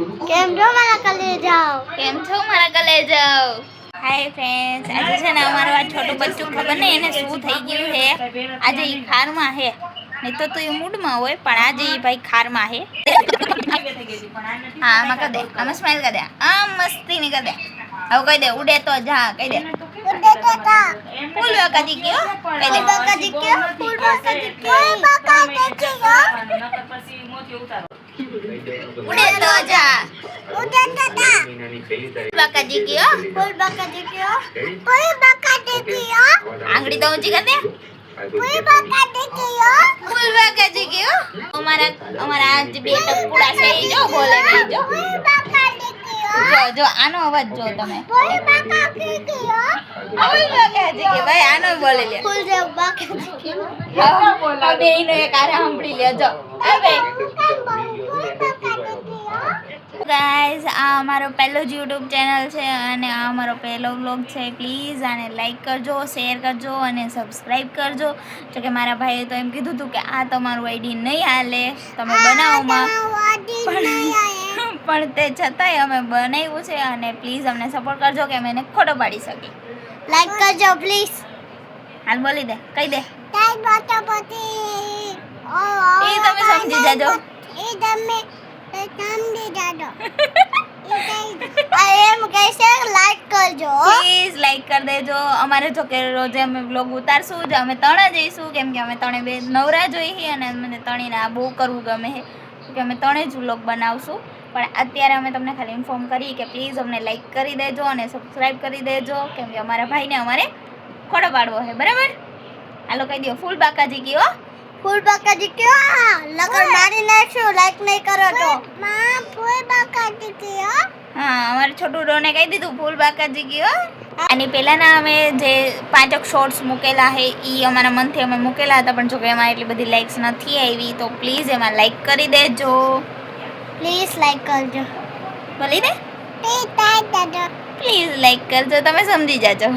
કેમ છો મારા કલેજાઓ? હાય ફ્રેન્ડ્સ, આજે છે ને અમારું આ છોટું બચ્ચું ખબર નહીં એને શું થઈ ગયું છે. આજે એ ખારમાં છે, નહીં તો એ મૂડમાં હોય, પણ આજે એ ભાઈ ખારમાં છે. હા, આમાં કરી દે, આમાં સ્માઈલ કરી દે, આમ મસ્તી ની કરી દે. હવે કહી દે ઉડે તો જા, કહી દે ફૂલ બાકાજી કયો, કહી દે બાકાજી કયો, ફૂલ બાકાજી કયો, ઉડે તો જા, ઉડે તો જા, બાકાજી કયો, ફૂલ બાકાજી કયો, ફૂલ બાકાજી કયો, આંગળી તો ઊંચી કરી દે, ફૂલ બાકાજી કયો, ફૂલ બાકાજી કયો. અમારા આજ બે ટપુડા છે ઈ જો બોલે ઈ જો, ફૂલ બાકાજી કયો. જો આનો અવાજ જો તમે, ફૂલ બાકાજી કયો, ફૂલ બાકાજી કયો. ભાઈ આનો બોલે લે, ફૂલ જે બાકાજી કયો. હા બોલ, બે ઈનો એક આરે સાંભળી લે જો. હવે ગાઈઝ, આ અમારો પહેલો જ યુટ્યુબ ચેનલ છે અને આ અમારો પહેલો વ્લોગ છે. પ્લીઝ આને લાઈક કરજો, શેર કરજો અને સબસ્ક્રાઈબ કરજો. જો કે મારા ભાઈએ તો એમ કીધું હતું કે આ તમારું આઈડી નહીં હાલે, તમે બનાવોમાં, પણ તે છતાંય અમે બનાવ્યું છે. અને પ્લીઝ અમને સપોર્ટ કરજો કે અમે એને ખોટો પાડી શકીએ. લાઈક કરજો પ્લીઝ. હાલ બોલી દે, કહી દે, એ તમે સમજી જાજો, એ તમે સમજી જાજો. એમ કહેશે લાઈક કરજો, પ્લીઝ લાઈક કરી દેજો. અમારે જો કે રોજે અમે વ્લોગ ઉતારશું જ, અમે ત્રણે જઈશું, કેમ કે અમે ત્રણે બે નવરા જોઈએ અને મને ત્રણેને આ બહુ કરવું ગમે છે, કે અમે ત્રણે જ વ્લોગ બનાવશું. પણ અત્યારે અમે તમને ખાલી ઇન્ફોર્મ કરી કે પ્લીઝ અમને લાઈક કરી દેજો અને સબસ્ક્રાઈબ કરી દેજો, કેમ કે અમારા ભાઈને અમારે ખોટો પાડવો છે, બરાબર? હાલો કહી દો ફૂલ બાકાજી કયો, ફૂલ બાકાજી કયો, લગન મારી નાખશું લાઈક નહીં કરો તો. માં ફૂલ બાકાજી કયો. હા, અમારે છોટું ડોને કહી દીધું ફૂલ બાકાજી કયો. અને પહેલાંના અમે જે 5 શોર્ટ્સ મૂકેલા છે એ અમારા મનથી અમે મૂકેલા હતા, પણ જો કે એમાં એટલી બધી લાઇક્સ નથી આવી, તો પ્લીઝ એમાં લાઈક કરી દેજો, પ્લીઝ લાઈક કરજો. બોલી દે, પ્લીઝ લાઈક કરજો, તમે સમજી જાજો.